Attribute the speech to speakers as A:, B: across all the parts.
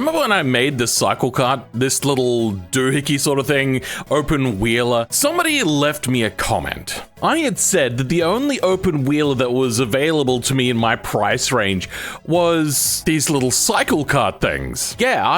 A: Remember when I made the cycle cart, this little doohickey sort of thing, open wheeler? Somebody left me a comment. I had said that the only open wheeler that was available to me in my price range was these little cycle cart things. Yeah,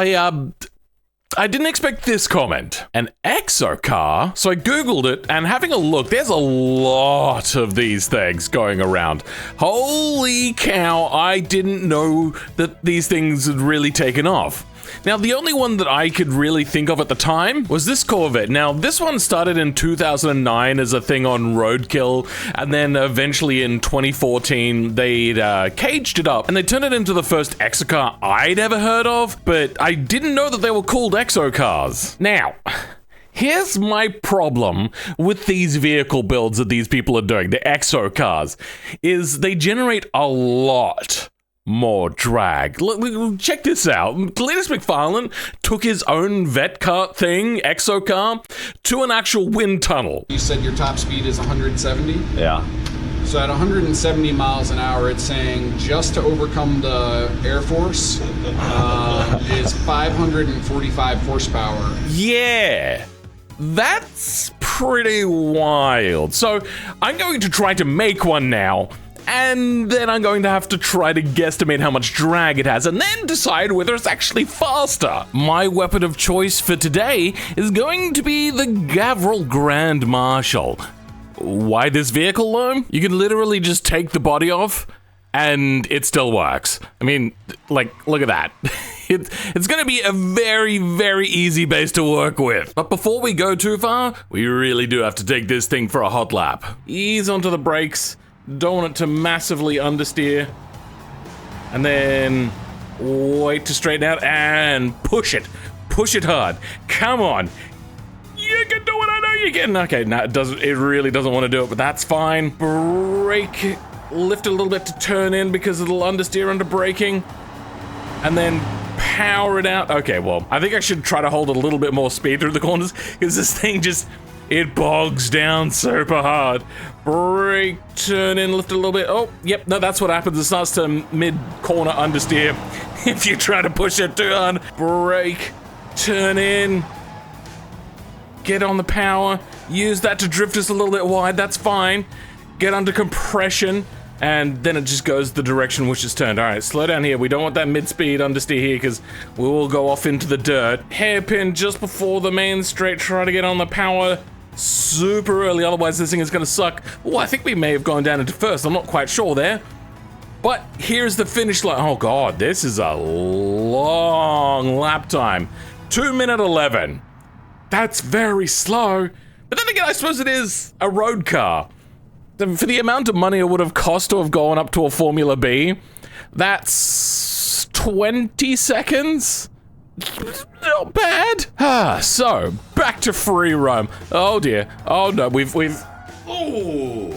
A: I didn't expect this comment. An exocar? So I googled it, and having a look, there's a lot of these things going around. Holy cow, I didn't know that these things had really taken off. Now, the only one that I could really think of at the time was this Corvette. Now, this one started in 2009 as a thing on Roadkill, and then eventually in 2014, they'd caged it up, and they turned it into the first exocar I'd ever heard of, but I didn't know that they were called ExoCars. Now, here's my problem with these vehicle builds that these people are doing, the ExoCars, is they generate a lot more drag. Check this out. Cletus McFarlane took his own vet cart thing, exocar, to an actual wind tunnel.
B: You said your top speed is 170?
C: Yeah.
B: So at 170 miles an hour, it's saying just to overcome the Air Force is 545 horsepower.
A: Yeah. That's pretty wild. So I'm going to try to make one now, and then I'm going to have to try to guesstimate how much drag it has, and then decide whether it's actually faster. My weapon of choice for today is going to be the Gavril Grand Marshal. Why this vehicle, though? You can literally just take the body off, and it still works. I mean, like, look at that. It's going to be a very, very easy base to work with. But before we go too far, we really do have to take this thing for a hot lap. Ease onto the brakes. Don't want it to massively understeer. And then wait to straighten out and push it. Push it hard. Come on. You can do it. I know you can. Okay, no, it really doesn't want to do it, but that's fine. Brake. Lift it a little bit to turn in because it'll understeer under braking. And then power it out. Okay, well, I think I should try to hold a little bit more speed through the corners because this thing just, it bogs down super hard. Brake, turn in, lift it a little bit. Oh, yep, no, that's what happens. It starts to mid-corner understeer if you try to push it too hard. Brake, turn in, get on the power, use that to drift us a little bit wide, that's fine. Get under compression, and then it just goes the direction which is turned. All right, slow down here. We don't want that mid-speed understeer here because we will go off into the dirt. Hairpin just before the main straight. Try to get on the power super early, otherwise this thing is going to suck. Oh, I think we may have gone down into first. I'm not quite sure there. But here's the finish line. Oh, God, this is a long lap time. 2:11. That's very slow. But then again, I suppose it is a road car. For the amount of money it would have cost to have gone up to a Formula B, that's 20 seconds? Not bad. So, back to free roam. Oh dear. Oh no, we've... Ooh.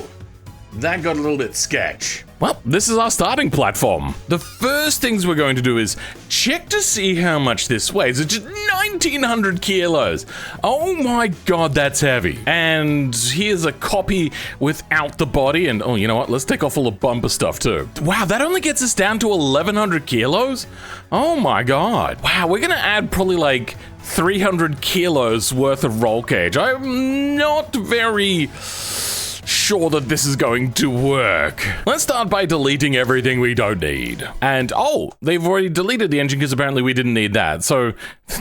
A: That got a little bit sketch. Well, this is our starting platform. The first things we're going to do is check to see how much this weighs. It's just 1,900 kilos. Oh my God, that's heavy. And here's a copy without the body. And oh, you know what? Let's take off all the bumper stuff too. Wow, that only gets us down to 1,100 kilos? Oh my God. Wow, we're gonna add probably like 300 kilos worth of roll cage. I'm not very sure that this is going to work. Let's start by deleting everything we don't need. And oh, they've already deleted the engine because apparently we didn't need that. So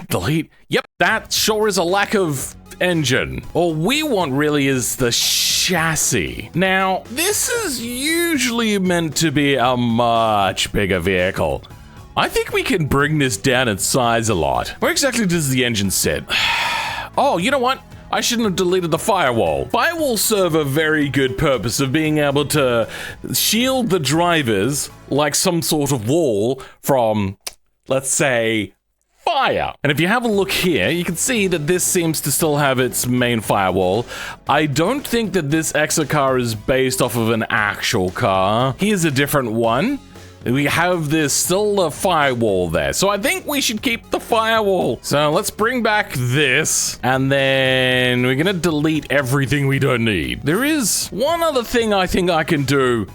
A: delete. Yep, that sure is a lack of engine. All we want really is the chassis. Now, this is usually meant to be a much bigger vehicle. I think we can bring this down in size a lot. Where exactly does the engine sit? Oh, you know what? I shouldn't have deleted the firewall. Firewalls serve a very good purpose of being able to shield the drivers like some sort of wall from, let's say, fire. And if you have a look here, you can see that this seems to still have its main firewall. I don't think that this exocar is based off of an actual car. Here's a different one. We have this still a firewall there. So I think we should keep the firewall. So let's bring back this, and then we're gonna delete everything we don't need. There is one other thing I think I can do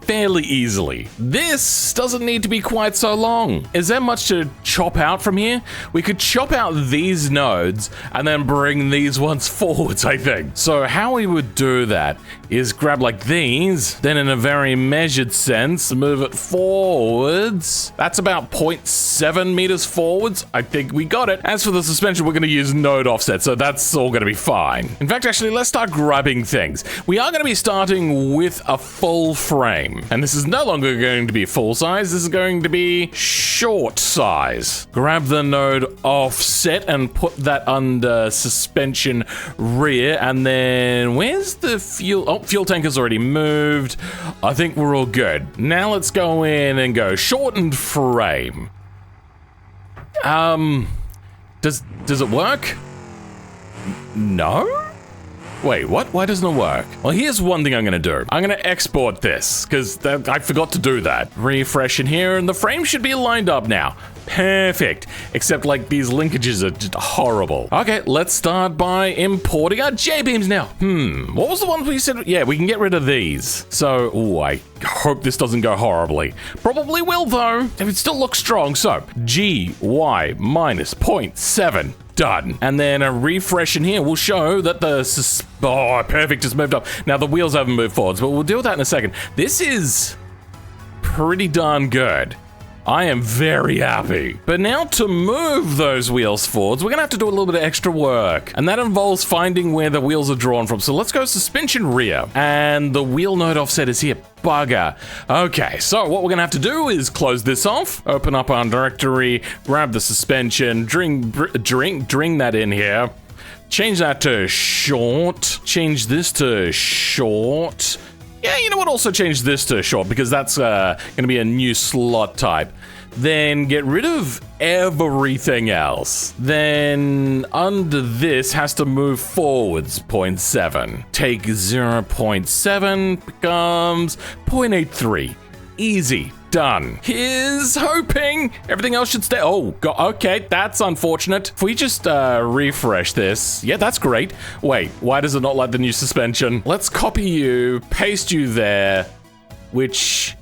A: fairly easily. This doesn't need to be quite so long. Is there much to chop out from here? We could chop out these nodes and then bring these ones forwards, I think. So how we would do that is grab like these, then in a very measured sense, move it forwards. That's about 0.7 meters forwards. I think we got it. As for the suspension, we're going to use node offset, so that's all going to be fine. In fact, actually, let's start grabbing things. We are going to be starting with a full frame, and this is no longer going to be full size. This is going to be short size. Grab the node offset and put that under suspension rear, and then where's the fuel? Oh, fuel tank has already moved. I think we're all good. Now let's go in and go shortened frame. Does it work? No? Wait, what? Why doesn't it work? Well, here's one thing I'm gonna do. I'm gonna export this, because I forgot to do that. Refresh in here, and the frame should be lined up now. Perfect. Except, like, these linkages are just horrible. Okay, let's start by importing our J-beams now. What was the one we said? Yeah, we can get rid of these. So, ooh, I hope this doesn't go horribly. Probably will, though. It still looks strong. So, GY minus 0.7. Done. And then a refresh in here will show that the oh, perfect, just moved up. Now the wheels haven't moved forwards, but we'll deal with that in a second. This is pretty darn good. I am very happy. But now to move those wheels forwards, we're gonna have to do a little bit of extra work. And that involves finding where the wheels are drawn from. So let's go suspension rear. And the wheel node offset is here. Bugger. Okay, so what we're gonna have to do is close this off, open up our directory, grab the suspension, drink that in here. Change that to short. Change this to short. Yeah, you know what? Also change this to short because that's going to be a new slot type. Then get rid of everything else. Then under this has to move forwards 0.7. Take 0.7 becomes 0.83. Easy. Done. Here's hoping everything else should stay. Oh, God. Okay, that's unfortunate. If we just refresh this. Yeah, that's great. Wait, why does it not like the new suspension? Let's copy you, paste you there, which...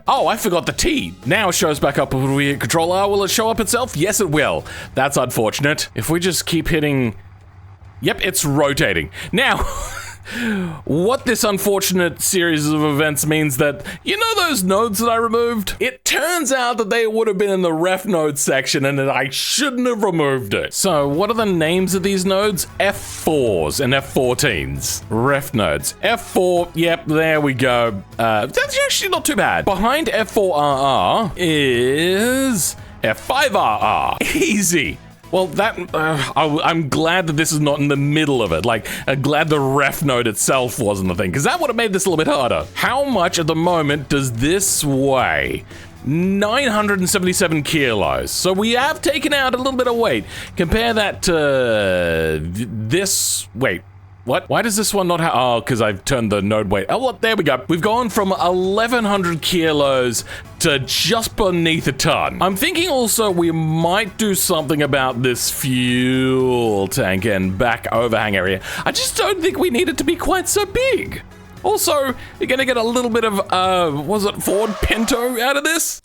A: Oh, I forgot the T. Now it shows back up when we hit Control R. Will it show up itself? Yes, it will. That's unfortunate. If we just keep hitting... Yep, it's rotating. Now... What this unfortunate series of events means that, you know those nodes that I removed? It turns out that they would have been in the ref node section and that I shouldn't have removed it. So what are the names of these nodes? F4s and F14s. Ref nodes. F4, yep, there we go. That's actually not too bad. Behind F4RR is F5RR. Easy. Well, that, I'm glad that this is not in the middle of it. Like, I'm glad the ref node itself wasn't the thing, because that would have made this a little bit harder. How much at the moment does this weigh? 977 kilos. So we have taken out a little bit of weight. Compare that to this. Wait. What? Why does this one not have... Oh, because I've turned the node weight. Oh, well, there we go. We've gone from 1,100 kilos to just beneath a ton. I'm thinking also we might do something about this fuel tank and back overhang area. I just don't think we need it to be quite so big. Also, you're going to get a little bit of, was it Ford Pinto out of this?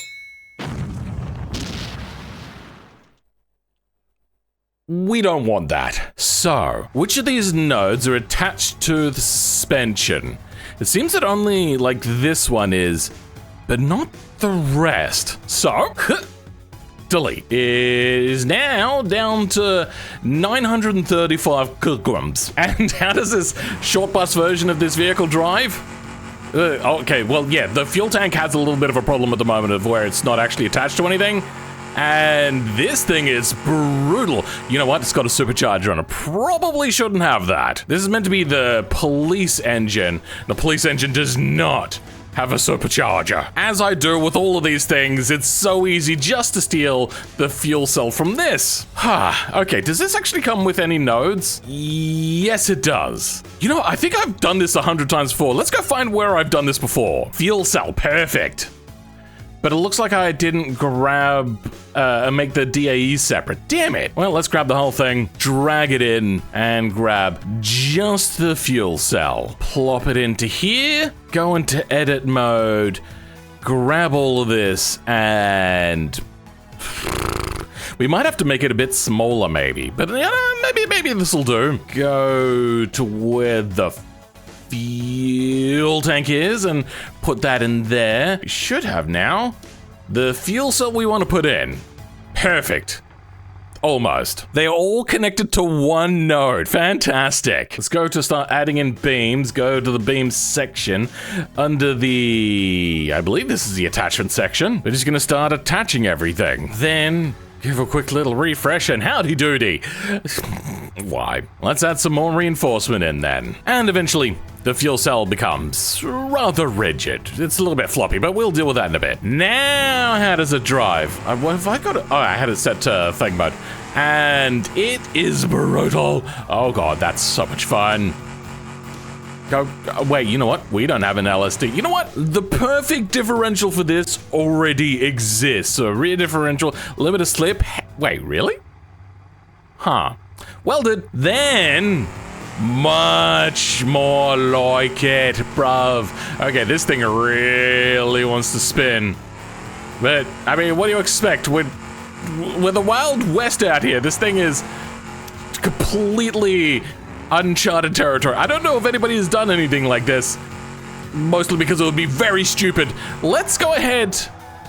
A: We don't want that. So, which of these nodes are attached to the suspension? It seems that only, like, this one is, but not the rest. So, delete. It is now down to 935 kilograms. And how does this short bus version of this vehicle drive? Okay, well, yeah, the fuel tank has a little bit of a problem at the moment of where it's not actually attached to anything. And this thing is brutal. You know what? It's got a supercharger on it. Probably shouldn't have that. This is meant to be the police engine. The police engine does not have a supercharger. As I do with all of these things, it's so easy just to steal the fuel cell from this. Okay, does this actually come with any nodes? Yes, it does. You know, I think I've done this 100 times before. Let's go find where I've done this before. Fuel cell, perfect. but it looks like I didn't grab make the DAE separate. Damn it. Well, let's grab the whole thing, drag it in, and grab just the fuel cell. Plop it into here, go into edit mode, grab all of this, and we might have to make it a bit smaller maybe, but maybe this will do. Go to where the fuel tank is and put that in there. We should have now the fuel cell we want to put in. Perfect. Almost. They are all connected to one node. Fantastic. Let's go to start adding in beams. Go to the beams section under the, I believe this is the attachment section. We're just going to start attaching everything. Then give a quick little refresh and howdy doody. Why? Let's add some more reinforcement in then. And eventually the fuel cell becomes rather rigid. It's a little bit floppy, but we'll deal with that in a bit. Now, how does it drive? What have I got it? Oh, I had it set to thing mode. And it is brutal. Oh God, that's so much fun. Go, wait, you know what? We don't have an LSD. You know what? The perfect differential for this already exists. So rear differential, limited slip. Wait, really? Huh. Welded. Then much more like it, bruv. Okay, this thing really wants to spin. But, I mean, what do you expect? We're the Wild West out here. This thing is completely uncharted territory. I don't know if anybody has done anything like this, mostly because it would be very stupid. Let's go ahead,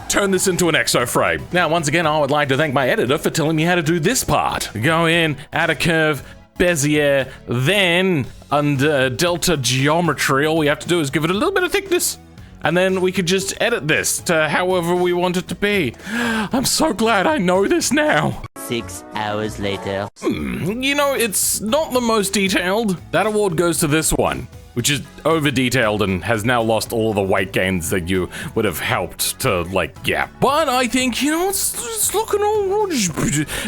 A: turn this into an exo frame. Now, once again, I would like to thank my editor for telling me how to do this part. Go in, add a curve, Bezier, then under delta geometry, all we have to do is give it a little bit of thickness, and then we could just edit this to however we want it to be. I'm so glad I know this now.
C: 6 hours later.
A: You know, it's not the most detailed. That award goes to this one, which is over-detailed and has now lost all the weight gains that you would have helped to, like, yeah. But I think, you know, it's looking all...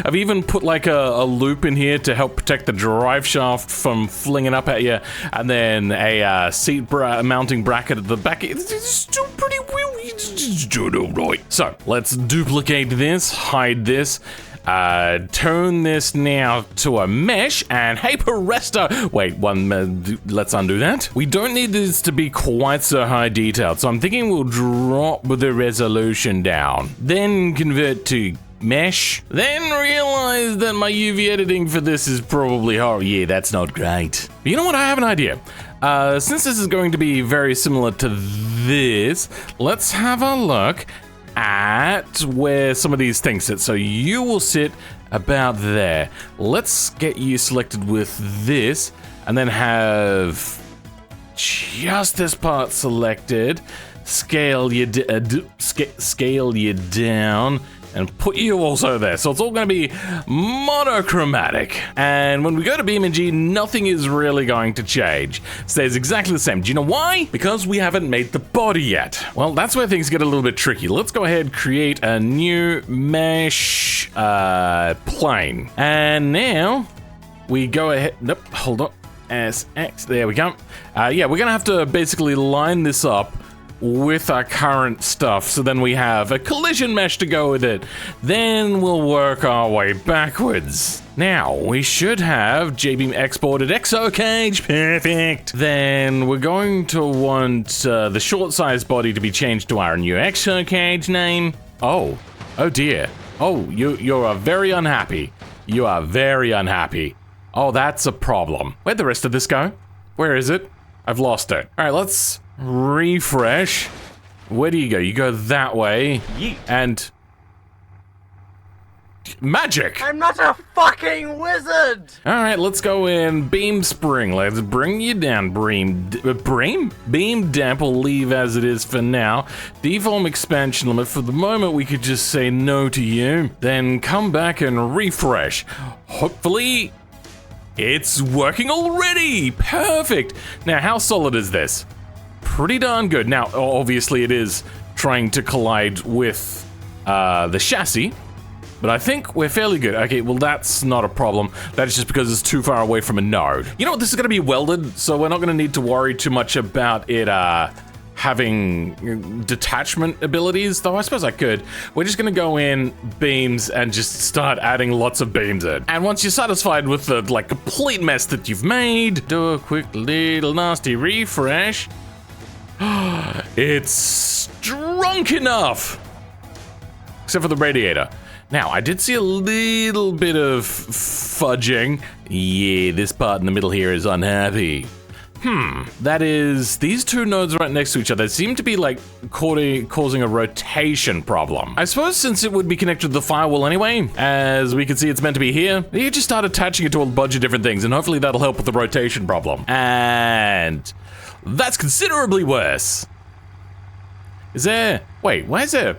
A: I've even put, like, a loop in here to help protect the drive shaft from flinging up at you, and then a seat mounting bracket at the back. It's still pretty well. It's doing all right. So, let's duplicate this, hide this, turn this now to a mesh, and hey, Peresta! Wait, let's undo that. We don't need this to be quite so high detailed, so I'm thinking we'll drop the resolution down, then convert to mesh, then realize that my UV editing for this is probably horrible. Yeah, that's not great. But you know what? I have an idea. Since this is going to be very similar to this, let's have a look at where some of these things sit. So you will sit about there. Let's get you selected with this, and then have just this part selected. Scale you down, and put you also there. So it's all going to be monochromatic. And when we go to BeamNG, nothing is really going to change. It stays exactly the same. Do you know why? Because we haven't made the body yet. Well, that's where things get a little bit tricky. Let's go ahead and create a new mesh plane. And now we go ahead. Nope, hold on. SX, there we go. Yeah, we're going to have to basically line this up with our current stuff, so then we have a collision mesh to go with it. Then we'll work our way backwards. Now, we should have J-beam exported exo cage, perfect. Then we're going to want the short size body to be changed to our new exo cage name. Oh dear. Oh, you are very unhappy. You are very unhappy. Oh, that's a problem. Where'd the rest of this go? Where is it? I've lost it. All right, let's refresh. Where do you go? You go that way.
C: Yeet.
A: And magic.
C: I'm not a fucking wizard!
A: All right, let's go in beam spring. Let's bring you down. Beam damp will leave as it is for now. Deform expansion limit. For the moment, we could just say no to you. Then come back and refresh. Hopefully it's working already. Perfect. Now, how solid is this? Pretty darn good. Now, obviously it is trying to collide with the chassis, but I think we're fairly good. Okay, well, that's not a problem. That's just because it's too far away from a node. You know what? This is going to be welded, so we're not going to need to worry too much about it having detachment abilities, though I suppose I could. We're just gonna go in beams and just start adding lots of beams in. And once you're satisfied with the like complete mess that you've made, do a quick little nasty refresh. It's drunk enough, except for the radiator. Now, I did see a little bit of fudging. Yeah, this part in the middle here is unhappy. That is, these two nodes right next to each other seem to be like causing a rotation problem. I suppose since it would be connected to the firewall anyway, as we can see it's meant to be here, you just start attaching it to a bunch of different things and hopefully that'll help with the rotation problem. And that's considerably worse. Is there, wait, why is there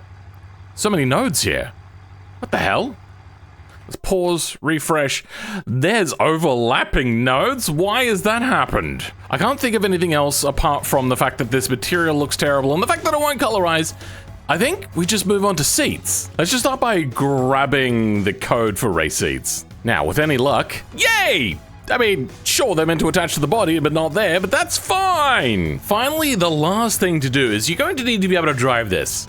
A: so many nodes here? What the hell? Let's pause, refresh. There's overlapping nodes? Why has that happened? I can't think of anything else apart from the fact that this material looks terrible and the fact that it won't colorize. I think we just move on to seats. Let's just start by grabbing the code for race seats. Now, with any luck, yay! I mean, sure, they're meant to attach to the body, but not there, but that's fine. Finally, the last thing to do is you're going to need to be able to drive this.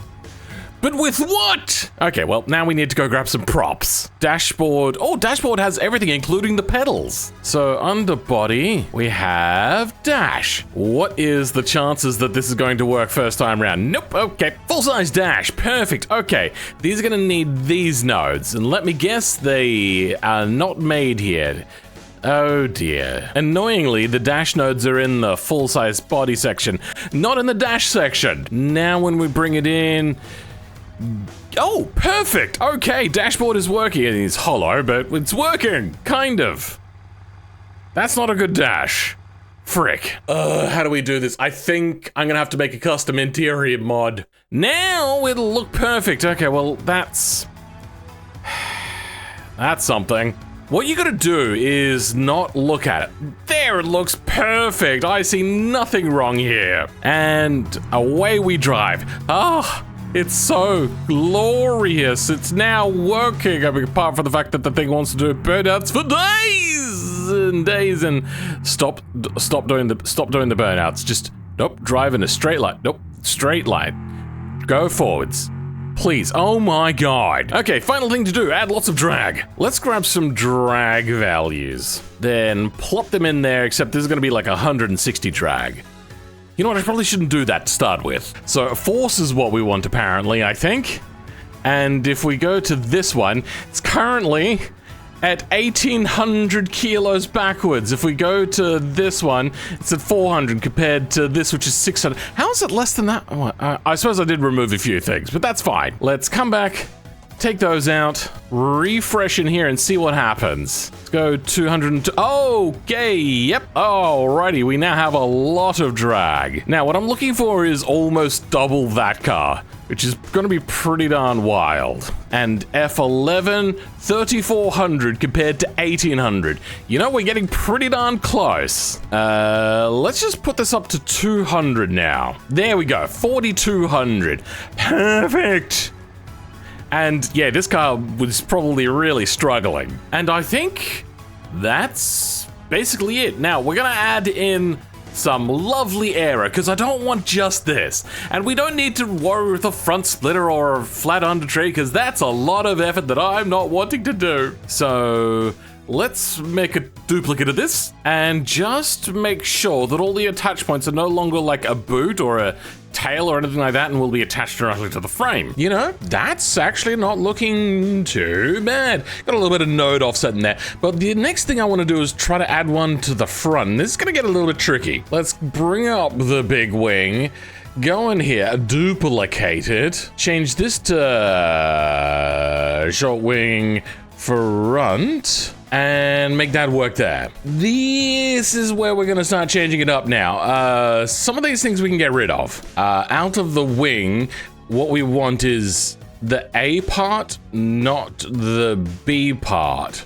A: But with what? Okay, well, now we need to go grab some props. Dashboard. Oh, dashboard has everything, including the pedals. So under body, we have dash. What is the chances that this is going to work first time round? Nope, okay. Full-size dash, perfect. Okay, these are gonna need these nodes. And let me guess, they are not made here. Oh dear. Annoyingly, the dash nodes are in the full-size body section, not in the dash section. Now when we bring it in, oh, perfect. Okay, dashboard is working. It's hollow, but it's working, kind of. That's not a good dash. Frick. How do we do this? I think I'm gonna have to make a custom interior mod. Now it'll look perfect. Okay, well, that's something. What you gotta do is not look at it. There, it looks perfect. I see nothing wrong here. And away we drive. Ah. It's so glorious. It's now working. I mean, apart from the fact that the thing wants to do burnouts for days and days and stop doing the burnouts. Just nope, drive in a straight line. Nope, straight line. Go forwards. Please. Oh my god. Okay, final thing to do, add lots of drag. Let's grab some drag values. Then plop them in there, except this is gonna be like 160 drag. You know what, I probably shouldn't do that to start with. So force is what we want apparently, I think. And if we go to this one, it's currently at 1800 kilos backwards. If we go to this one, it's at 400 compared to this, which is 600. How is it less than that? Oh, I suppose I did remove a few things, but that's fine. Let's come back, take those out, refresh in here and see what happens. Let's go 202. Okay, yep. Alrighty, we now have a lot of drag. Now, what I'm looking for is almost double that car, which is gonna be pretty darn wild. And F11, 3400 compared to 1800. You know, we're getting pretty darn close. Let's just put this up to 200 now. There we go, 4200. Perfect. And yeah, this car was probably really struggling. And I think that's basically it. Now, we're gonna add in some lovely aero, because I don't want just this. And we don't need to worry with a front splitter or a flat under tree, because that's a lot of effort that I'm not wanting to do. So let's make a duplicate of this and just make sure that all the attach points are no longer like a boot or a tail or anything like that and will be attached directly to the frame. You know, that's actually not looking too bad. Got a little bit of node offset in there. But the next thing I want to do is try to add one to the front. This is going to get a little bit tricky. Let's bring up the big wing. Go in here, duplicate it. Change this to short wing front. And make that work there. This is where we're gonna start changing it up now. Some of these things we can get rid of. Out of the wing, what we want is the A part, not the B part.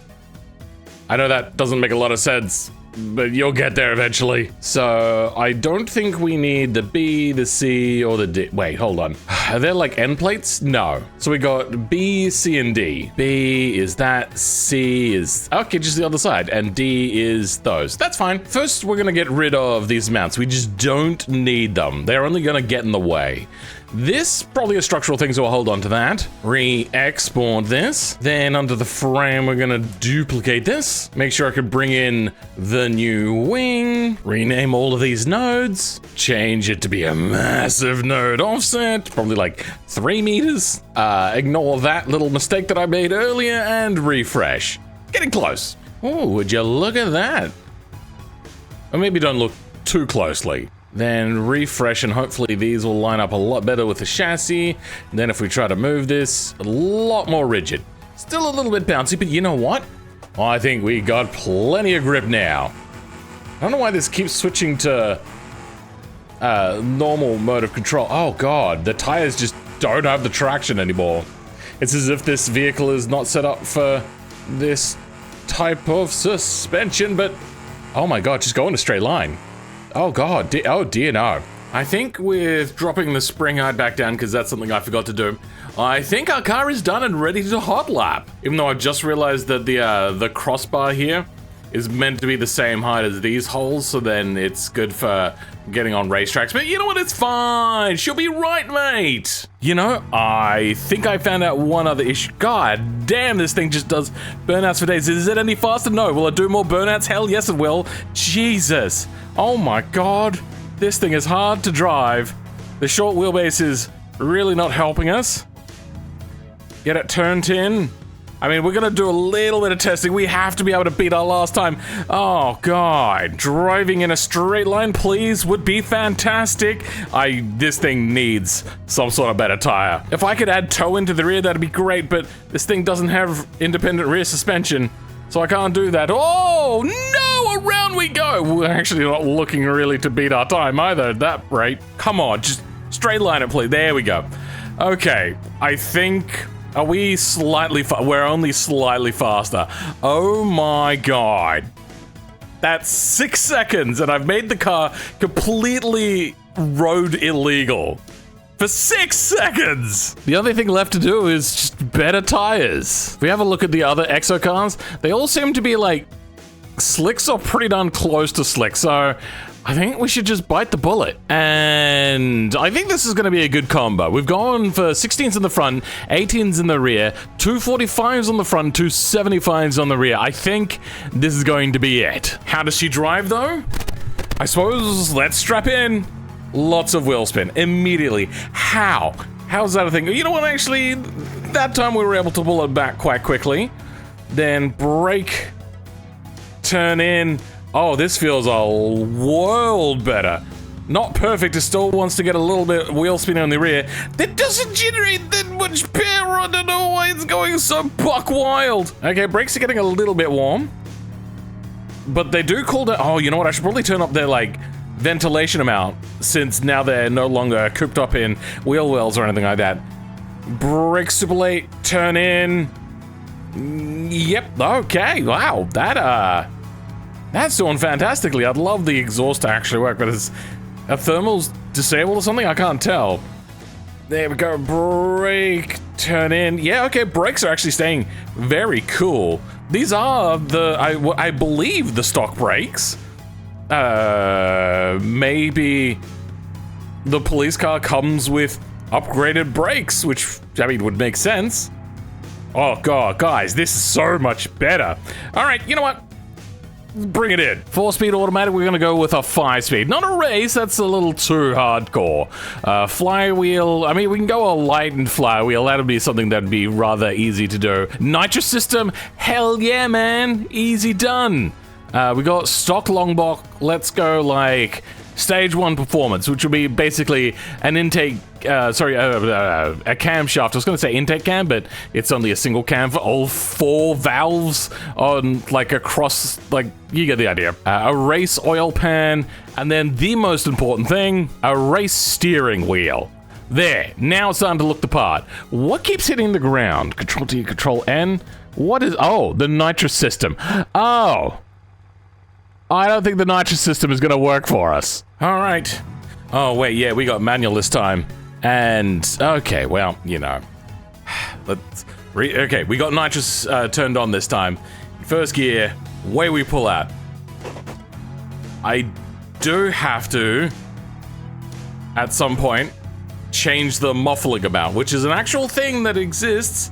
A: I know that doesn't make a lot of sense, but you'll get there eventually. So I don't think we need the B, the C, or the D. Wait, hold on. Are there like end plates? No. So we got B, C, and D. B is that, C is, okay, just the other side, and D is those. That's fine. First, we're gonna get rid of these mounts. We just don't need them. They're only gonna get in the way. This, probably a structural thing, so we'll hold on to that. Re-export this. Then under the frame, we're gonna duplicate this. Make sure I could bring in the new wing. Rename all of these nodes. Change it to be a massive node offset, probably like 3 meters. Ignore that little mistake that I made earlier and refresh. Getting close. Oh, would you look at that? Or maybe don't look too closely. Then refresh and hopefully these will line up a lot better with the chassis. And then if we try to move this, a lot more rigid. Still a little bit bouncy, but you know what? I think we got plenty of grip now. I don't know why this keeps switching to normal mode of control. Oh god, the tires just don't have the traction anymore. It's as if this vehicle is not set up for this type of suspension, but oh my god, just go in a straight line. Oh god, oh dear no. I think with dropping the spring height back down, because that's something I forgot to do, I think our car is done and ready to hot lap. Even though I've just realized that the crossbar here is meant to be the same height as these holes, so then it's good for getting on racetracks. But you know what, it's fine. She'll be right, mate. You know, I think I found out one other issue. God damn, this thing just does burnouts for days. Is it any faster? No. Will it do more burnouts? Hell yes it will. Jesus. Oh my god. This thing is hard to drive. The short wheelbase is really not helping us. Get it turned in. I mean, we're gonna do a little bit of testing. We have to be able to beat our last time. Oh god, driving in a straight line, please, would be fantastic. This thing needs some sort of better tire. If I could add toe into the rear, that'd be great, but this thing doesn't have independent rear suspension, so I can't do that. Oh no, around we go. We're actually not looking really to beat our time either at that rate. Come on, just straight line it, please. There we go. Okay, I think... Are we slightly we're only slightly faster. Oh my god. That's 6 seconds and I've made the car completely road illegal. For 6 seconds! The only thing left to do is just better tires. If we have a look at the other ExoCars, they all seem to be like slicks or pretty darn close to slick, so I think we should just bite the bullet. And I think this is going to be a good combo. We've gone for 16s in the front, 18s in the rear, 245s on the front, 275s on the rear. I think this is going to be it. How does she drive though? I suppose let's strap in. Lots of wheel spin immediately. How? How's that a thing? You know what, actually, that time we were able to pull it back quite quickly. Then brake, turn in. Oh, this feels a world better. Not perfect, it still wants to get a little bit wheel spin on the rear. That doesn't generate that much power, I don't know why it's going so buck wild. Okay, brakes are getting a little bit warm. But they do cool down. Oh, you know what, I should probably turn up their, like, ventilation amount, since now they're no longer cooped up in wheel wells or anything like that. Brake super late, turn in. Yep, okay, wow, that's doing fantastically. I'd love the exhaust to actually work, but is thermals disabled or something? I can't tell. There we go, brake, turn in. Yeah, okay, brakes are actually staying very cool. These are I believe the stock brakes. Maybe the police car comes with upgraded brakes, which, I mean, would make sense. Oh god, guys, this is so much better. All right, you know what? Bring it in. 4-speed automatic, we're gonna go with a 5-speed. Not a race, that's a little too hardcore. Flywheel, I mean, we can go a lightened flywheel. That'd be something that'd be rather easy to do. Nitro system, hell yeah, man. Easy done. We got stock long block. Let's go like stage 1 performance, which will be basically an intake, a camshaft. I was going to say intake cam, but it's only a single cam for all 4 valves on like across, like, you get the idea. A race oil pan, and then the most important thing, a race steering wheel. There, now it's time to look the part. What keeps hitting the ground? Control T, Control N. What is, oh, the nitro system. Oh. I don't think the nitrous system is gonna work for us. All right. Oh, wait, yeah, we got manual this time. And, okay, well, you know. Okay, we got nitrous turned on this time. First gear, away we pull out. I do have to, at some point, change the muffling amount, which is an actual thing that exists.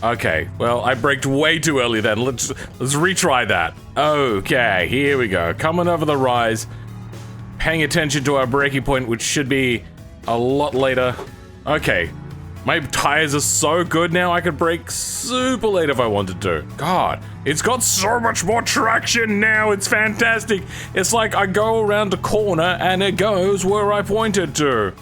A: Okay, well, I braked way too early then. Let's retry that. Okay, here we go. Coming over the rise. Paying attention to our braking point, which should be a lot later. Okay, my tires are so good now, I could brake super late if I wanted to. God, it's got so much more traction now, it's fantastic. It's like I go around a corner and it goes where I pointed to.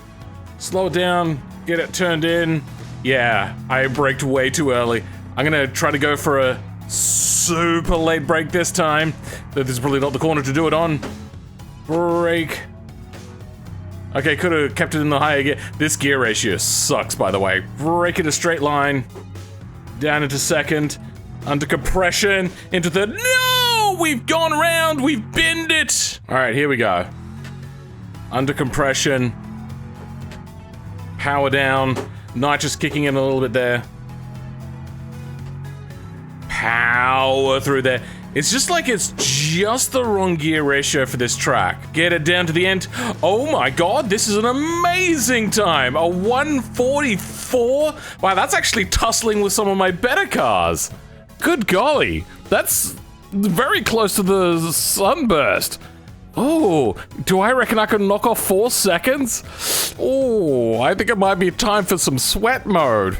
A: Slow it down, get it turned in. Yeah, I braked way too early. I'm gonna try to go for a super late brake this time. This is probably not the corner to do it on. Brake. Okay, could have kept it in the higher gear. This gear ratio sucks, by the way. Brake in a straight line. Down into second. Under compression. Into third. No! We've gone around. We've binned it. All right, here we go. Under compression. Power down. Nitrous kicking in a little bit there. Power through there. It's just like it's just the wrong gear ratio for this track. Get it down to the end. Oh my god, this is an amazing time. A 144? Wow, that's actually tussling with some of my better cars. Good golly. That's very close to the sunburst. Oh, do I reckon I can knock off 4 seconds? Oh, I think it might be time for some sweat mode.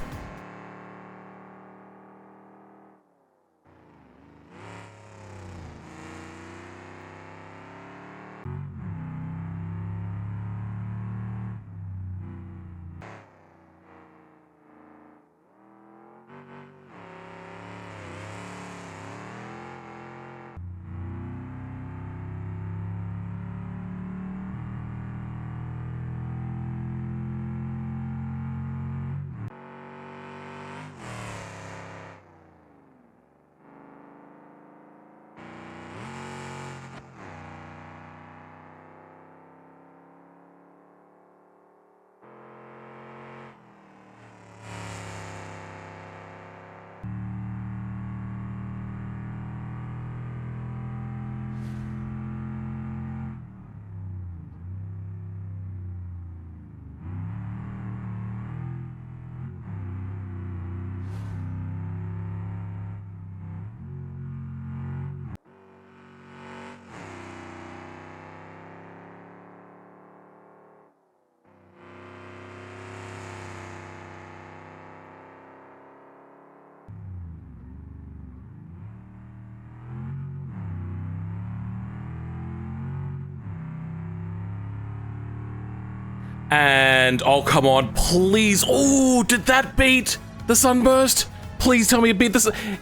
A: And, oh, come on, please. Oh, did that beat the sunburst? Please tell me it beat the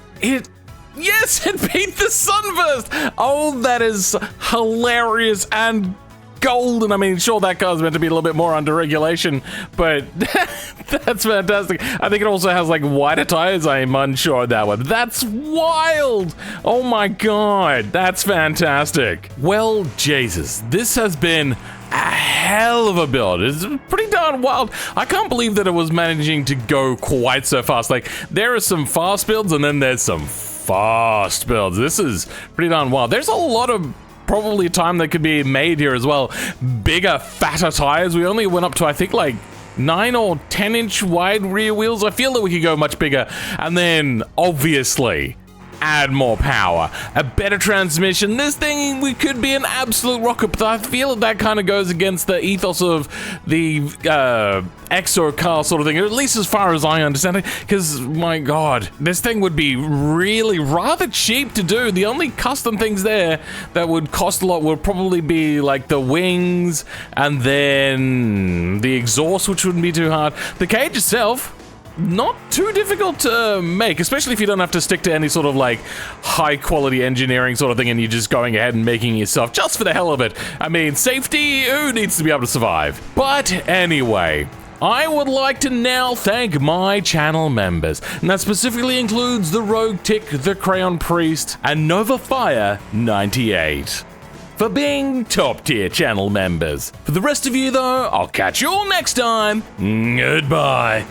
A: yes, it beat the sunburst. Oh, that is hilarious and golden. I mean, sure, that car's meant to be a little bit more under regulation, but that's fantastic. I think it also has, like, wider tires. I'm unsure of that one. That's wild. Oh, my God. That's fantastic. Well, Jesus, this has been a hell of a build. It's pretty darn wild. I can't believe that it was managing to go quite so fast. Like, there are some fast builds and then there's some fast builds. This is pretty darn wild. There's a lot of probably time that could be made here as well. Bigger, fatter tires. We only went up to, I think, like 9 or 10 inch wide rear wheels. I feel that we could go much bigger. And then, obviously, add more power, a better transmission. This thing, we could be an absolute rocket, but I feel that kind of goes against the ethos of the ExoCar sort of thing, at least as far as I understand it, because, my god, this thing would be really rather cheap to do. The only custom things there that would cost a lot would probably be, like, the wings, and then the exhaust, which wouldn't be too hard. The cage itself, not too difficult to make, especially if you don't have to stick to any sort of, like, high-quality engineering sort of thing and you're just going ahead and making it yourself just for the hell of it. I mean, safety, who needs to be able to survive? But anyway, I would like to now thank my channel members, and that specifically includes the Rogue Tick, the Crayon Priest, and Nova Fire 98. For being top tier channel members. For the rest of you though, I'll catch you all next time. Goodbye.